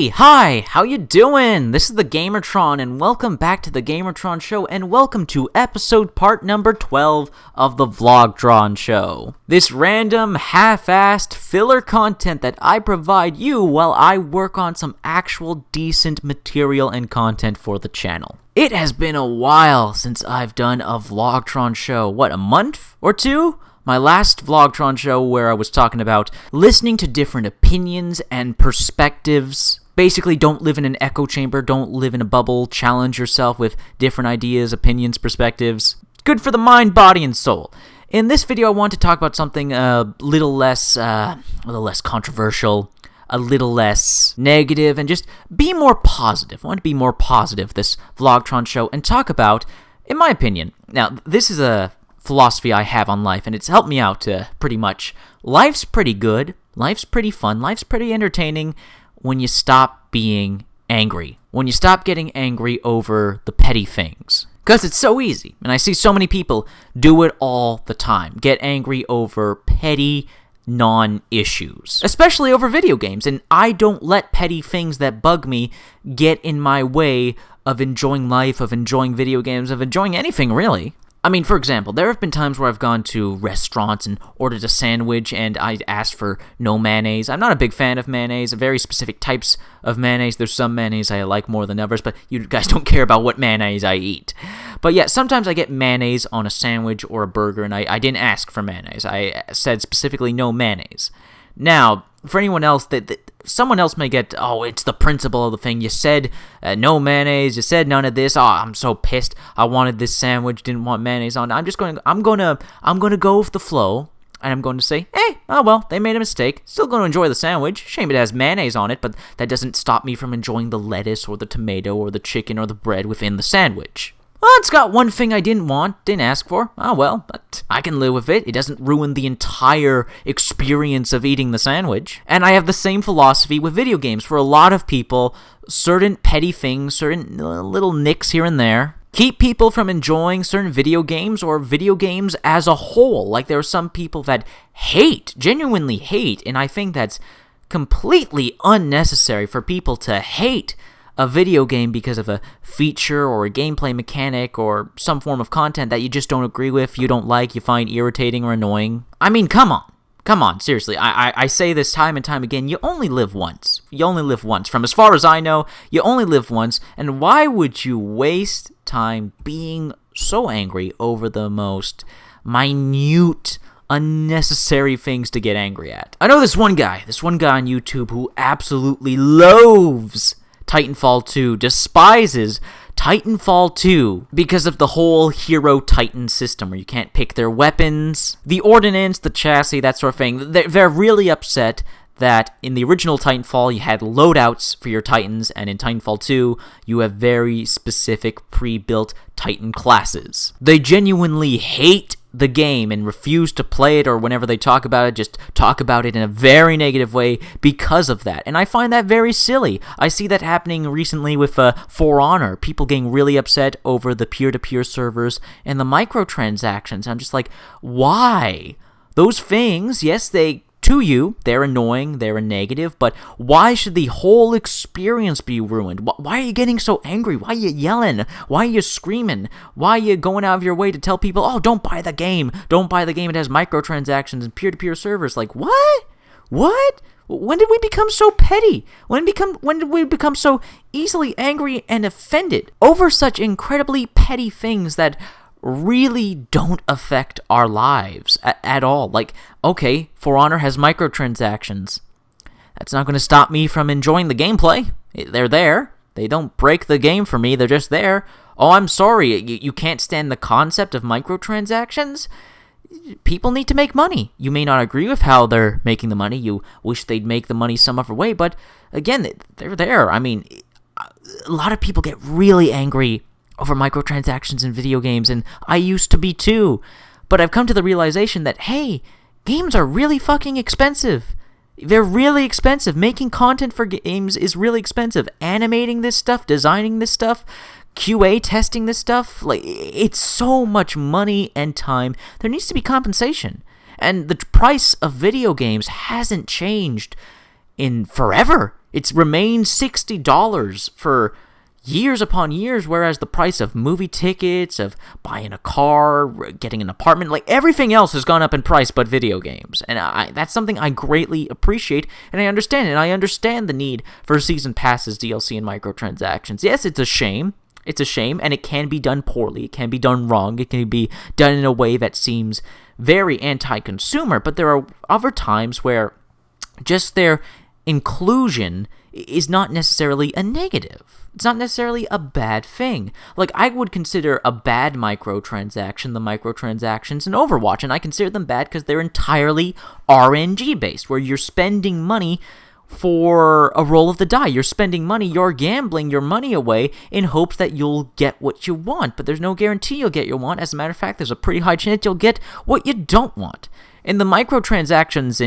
Hi, how you doing? This is the VlogTron, and welcome back to the VlogTron Show, and welcome to part number 12 of the VlogTron Show. This random, half-assed filler content that I provide you while I work on some actual decent material and content for the channel. It has been a while since I've done a VlogTron show. What, a month or two? My last VlogTron show where I was talking about listening to different opinions and perspectives. Basically, don't live in an echo chamber, don't live in a bubble, challenge yourself with different ideas, opinions, perspectives. It's good for the mind, body, and soul. In this video, I want to talk about something a little less controversial, a little less negative, and just be more positive. I want to be more positive this VlogTron show and talk about, in my opinion, now this is a philosophy I have on life, and it's helped me out pretty much. Life's pretty good, life's pretty fun, life's pretty entertaining when you stop being angry. When you stop getting angry over the petty things. Because it's so easy, and I see so many people do it all the time. Get angry over petty non-issues, especially over video games, and I don't let petty things that bug me get in my way of enjoying life, of enjoying video games, of enjoying anything really. I mean, for example, there have been times where I've gone to restaurants and ordered a sandwich and I asked for no mayonnaise. I'm not a big fan of mayonnaise, very specific types of mayonnaise. There's some mayonnaise I like more than others, but you guys don't care about what mayonnaise I eat. But yeah, sometimes I get mayonnaise on a sandwich or a burger, and I didn't ask for mayonnaise. I said specifically no mayonnaise. Now, for anyone else, someone else may get, oh, it's the principle of the thing. You said no mayonnaise. You said none of this. Oh, I'm so pissed. I wanted this sandwich. Didn't want mayonnaise on it. I'm gonna go with the flow, and I'm going to say, hey, oh well, they made a mistake. Still going to enjoy the sandwich. Shame it has mayonnaise on it, but that doesn't stop me from enjoying the lettuce or the tomato or the chicken or the bread within the sandwich. Well, it's got one thing I didn't want, didn't ask for. Oh well, but I can live with it. It doesn't ruin the entire experience of eating the sandwich. And I have the same philosophy with video games. For a lot of people, certain petty things, certain little nicks here and there, keep people from enjoying certain video games or video games as a whole. Like there are some people that genuinely hate, and I think that's completely unnecessary for people to hate a video game because of a feature or a gameplay mechanic or some form of content that you just don't agree with, you don't like, you find irritating or annoying. I mean, come on, seriously. I say this time and time again, you only live once. You only live once. From as far as I know, you only live once, and why would you waste time being so angry over the most minute, unnecessary things to get angry at? I know this one guy on YouTube who absolutely loathes Titanfall 2, despises Titanfall 2 because of the whole hero titan system where you can't pick their weapons, the ordnance, the chassis, that sort of thing. They're really upset that in the original Titanfall you had loadouts for your titans, and in Titanfall 2 you have very specific pre-built titan classes. They genuinely hate the game and refuse to play it, or whenever they talk about it, just talk about it in a very negative way because of that. And I find that very silly. I see that happening recently with For Honor. People getting really upset over the peer-to-peer servers and the microtransactions. I'm just like, why? Those things, yes, they're annoying, they're a negative, but why should the whole experience be ruined? Why are you getting so angry? Why are you yelling? Why are you screaming? Why are you going out of your way to tell people, oh, don't buy the game, it has microtransactions and peer-to-peer servers? Like, what? When did we become so petty? When did we become so easily angry and offended over such incredibly petty things that really don't affect our lives at all? Like, okay, For Honor has microtransactions. That's not going to stop me from enjoying the gameplay. They're there. They don't break the game for me. They're just there. Oh, I'm sorry. You can't stand the concept of microtransactions? People need to make money. You may not agree with how they're making the money. You wish they'd make the money some other way, but again, they're there. I mean, a lot of people get really angry over microtransactions in video games, and I used to be too. But I've come to the realization that, hey, games are really fucking expensive. They're really expensive. Making content for games is really expensive. Animating this stuff, designing this stuff, QA testing this stuff, like, it's so much money and time. There needs to be compensation. And the price of video games hasn't changed in forever. It's remained $60 for years upon years, whereas the price of movie tickets, of buying a car, getting an apartment, like everything else has gone up in price but video games. And that's something I greatly appreciate, and I understand it. And I understand the need for season passes, DLC, and microtransactions. Yes, it's a shame. It's a shame, and it can be done poorly. It can be done wrong. It can be done in a way that seems very anti-consumer, but there are other times where just their inclusion is not necessarily a negative. It's not necessarily a bad thing. Like, I would consider a bad microtransaction the microtransactions in Overwatch, and I consider them bad because they're entirely RNG-based, where you're spending money for a roll of the die. You're spending money, you're gambling your money away in hopes that you'll get what you want, but there's no guarantee you'll get your want. As a matter of fact, there's a pretty high chance you'll get what you don't want. In the microtransactions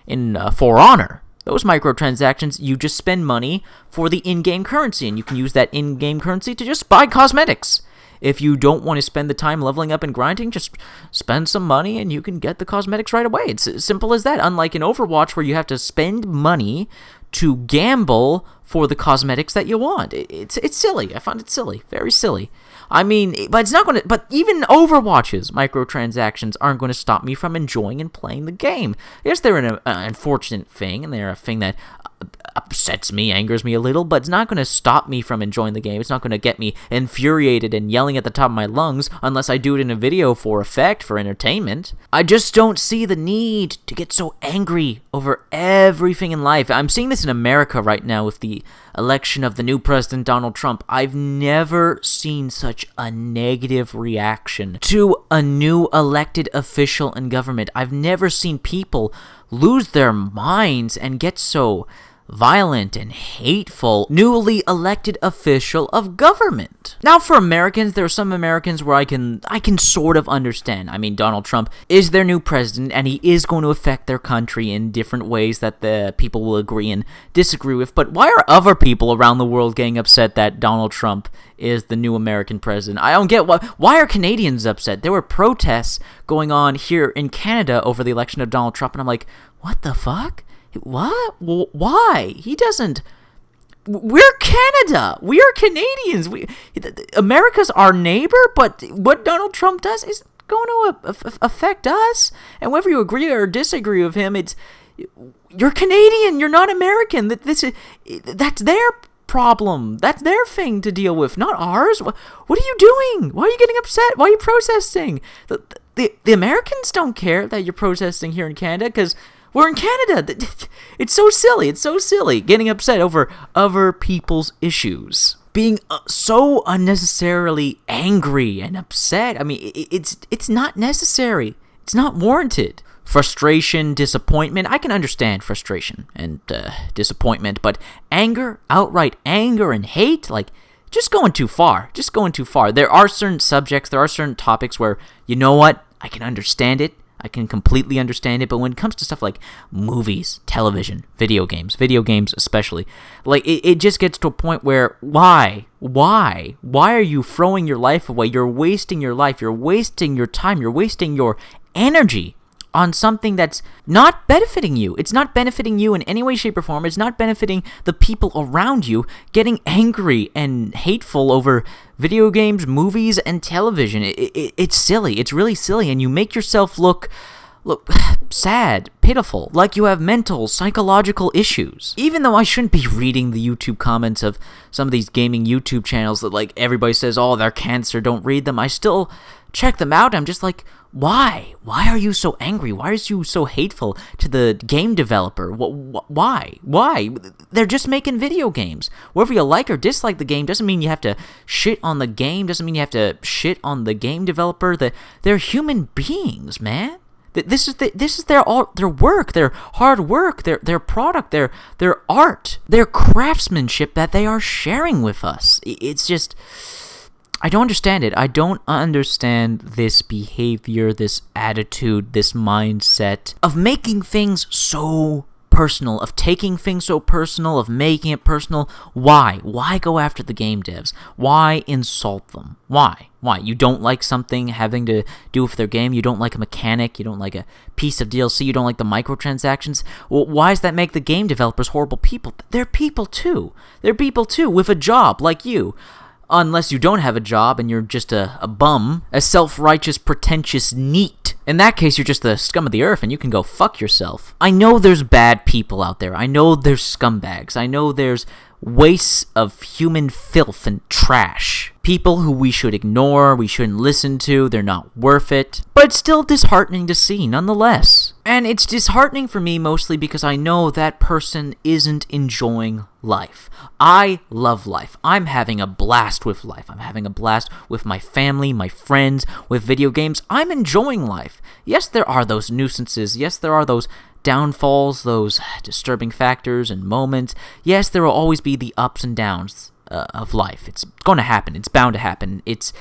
in For Honor, those microtransactions, you just spend money for the in-game currency, and you can use that in-game currency to just buy cosmetics. If you don't want to spend the time leveling up and grinding, just spend some money and you can get the cosmetics right away. It's as simple as that, unlike in Overwatch where you have to spend money to gamble for the cosmetics that you want. It's silly. I find it silly. Very silly. I mean, but it's not going to, but even Overwatch's microtransactions aren't going to stop me from enjoying and playing the game. Yes, they're an unfortunate thing, and they're a thing that upsets me, angers me a little, but it's not going to stop me from enjoying the game. It's not going to get me infuriated and yelling at the top of my lungs unless I do it in a video for effect, for entertainment. I just don't see the need to get so angry over everything in life. I'm seeing this in America right now with the election of the new president, Donald Trump. I've never seen such a negative reaction to a new elected official in government. I've never seen people lose their minds and get so violent and hateful newly elected official of government. Now, for Americans, there are some Americans where I can sort of understand. I mean, Donald Trump is their new president, and he is going to affect their country in different ways that the people will agree and disagree with. But why are other people around the world getting upset that Donald Trump is the new American president? I don't get why are Canadians upset? There were protests going on here in Canada over the election of Donald Trump, and I'm like, what the fuck? What? Why? He doesn't... We're Canada. We are Canadians. America's our neighbor, but what Donald Trump does is going to affect us. And whether you agree or disagree with him, you're Canadian. You're not American. That's their problem. That's their thing to deal with, not ours. What are you doing? Why are you getting upset? Why are you protesting? The Americans don't care that you're protesting here in Canada because we're in Canada. It's so silly. It's so silly getting upset over other people's issues. Being so unnecessarily angry and upset. I mean, it's not necessary. It's not warranted. Frustration, disappointment. I can understand frustration and disappointment, but anger, outright anger and hate, like, just going too far. Just going too far. There are certain subjects, there are certain topics where, you know what, I can understand it. I can completely understand it, but when it comes to stuff like movies, television, video games especially, like, it just gets to a point where, why are you throwing your life away? You're wasting your life, you're wasting your time, you're wasting your energy on something that's not benefiting you. It's not benefiting you in any way, shape, or form. It's not benefiting the people around you. Getting angry and hateful over video games, movies, and television. It's silly. It's really silly, and you make yourself look sad, pitiful, like you have mental, psychological issues. Even though I shouldn't be reading the YouTube comments of some of these gaming YouTube channels that, like, everybody says, oh, they're cancer, don't read them, I still check them out. I'm just like, why? Why are you so angry? Why are you so hateful to the game developer? Why? They're just making video games. Whether you like or dislike the game doesn't mean you have to shit on the game, doesn't mean you have to shit on the game developer. They're human beings, man. This is their work, their hard work, their product, their art, their craftsmanship that they are sharing with us. It's just, I don't understand it. I don't understand this behavior, this attitude, this mindset of making things so personal, of taking things so personal, of making it personal. Why? Why go after the game devs? Why insult them? Why? You don't like something having to do with their game? You don't like a mechanic? You don't like a piece of DLC? You don't like the microtransactions? Well, why does that make the game developers horrible people? They're people too. They're people too with a job like you. Unless you don't have a job and you're just a bum, a self-righteous, pretentious NEET. In that case, you're just the scum of the earth and you can go fuck yourself. I know there's bad people out there. I know there's scumbags. I know there's wastes of human filth and trash. People who we should ignore, we shouldn't listen to, they're not worth it. But it's still disheartening to see, nonetheless. And it's disheartening for me mostly because I know that person isn't enjoying life. I love life. I'm having a blast with life. I'm having a blast with my family, my friends, with video games. I'm enjoying life. Yes, there are those nuisances. Yes, there are those downfalls, those disturbing factors and moments. Yes, there will always be the ups and downs of life. It's going to happen. It's bound to happen. It's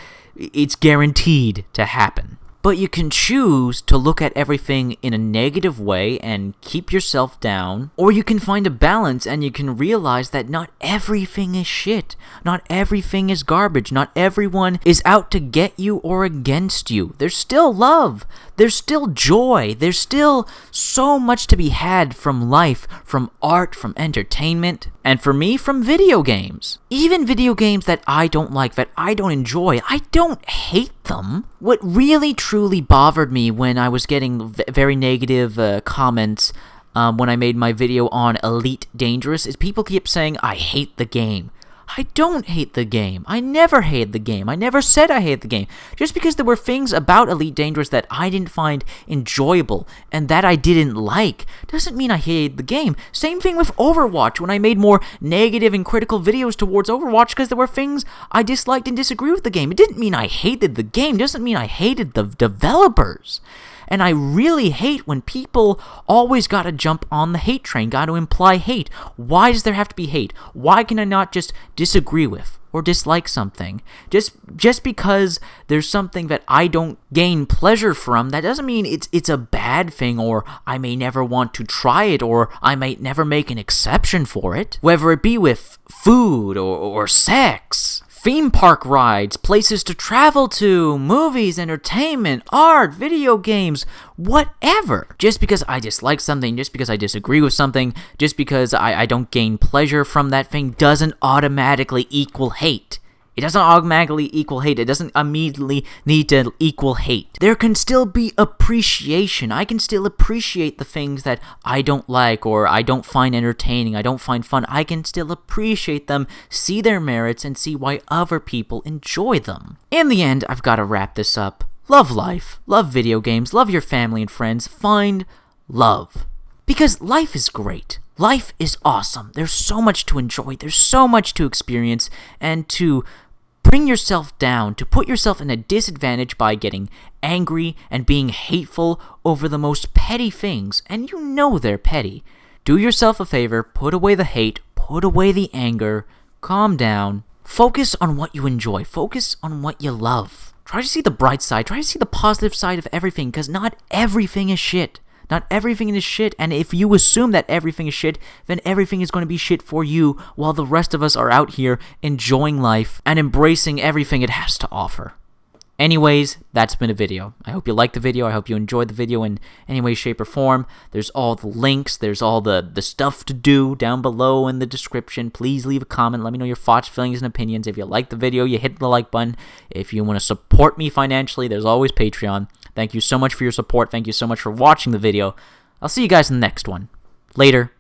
guaranteed to happen. But you can choose to look at everything in a negative way and keep yourself down, or you can find a balance and you can realize that not everything is shit. Not everything is garbage. Not everyone is out to get you or against you. There's still love. There's still joy. There's still so much to be had from life, from art, from entertainment, and for me, from video games. Even video games that I don't like, that I don't enjoy, I don't hate them. What really truly bothered me when I was getting very negative comments when I made my video on Elite Dangerous is people keep saying, I hate the game. I don't hate the game. I never hated the game. I never said I hated the game. Just because there were things about Elite Dangerous that I didn't find enjoyable and that I didn't like doesn't mean I hated the game. Same thing with Overwatch when I made more negative and critical videos towards Overwatch because there were things I disliked and disagreed with the game. It didn't mean I hated the game. It doesn't mean I hated the developers. And I really hate when people always gotta jump on the hate train, gotta imply hate. Why does there have to be hate? Why can I not just disagree with or dislike something? Just because there's something that I don't gain pleasure from, that doesn't mean it's a bad thing, or I may never want to try it, or I might never make an exception for it. Whether it be with food or sex, theme park rides, places to travel to, movies, entertainment, art, video games, whatever. Just because I dislike something, just because I disagree with something, just because I don't gain pleasure from that thing doesn't automatically equal hate. It doesn't automatically equal hate. It doesn't immediately need to equal hate. There can still be appreciation. I can still appreciate the things that I don't like or I don't find entertaining, I don't find fun. I can still appreciate them, see their merits, and see why other people enjoy them. In the end, I've got to wrap this up. Love life. Love video games. Love your family and friends. Find love. Because life is great. Life is awesome. There's so much to enjoy. There's so much to experience, and to bring yourself down, to put yourself in a disadvantage by getting angry and being hateful over the most petty things, and you know they're petty. Do yourself a favor, put away the hate, put away the anger, calm down, focus on what you enjoy, focus on what you love. Try to see the bright side, try to see the positive side of everything, because not everything is shit. Not everything is shit, and if you assume that everything is shit, then everything is going to be shit for you, while the rest of us are out here enjoying life and embracing everything it has to offer. Anyways, that's been a video. I hope you liked the video. I hope you enjoyed the video in any way, shape, or form. There's all the links. There's all the stuff to do down below in the description. Please leave a comment. Let me know your thoughts, feelings, and opinions. If you like the video, you hit the like button. If you want to support me financially, there's always Patreon. Thank you so much for your support. Thank you so much for watching the video. I'll see you guys in the next one. Later.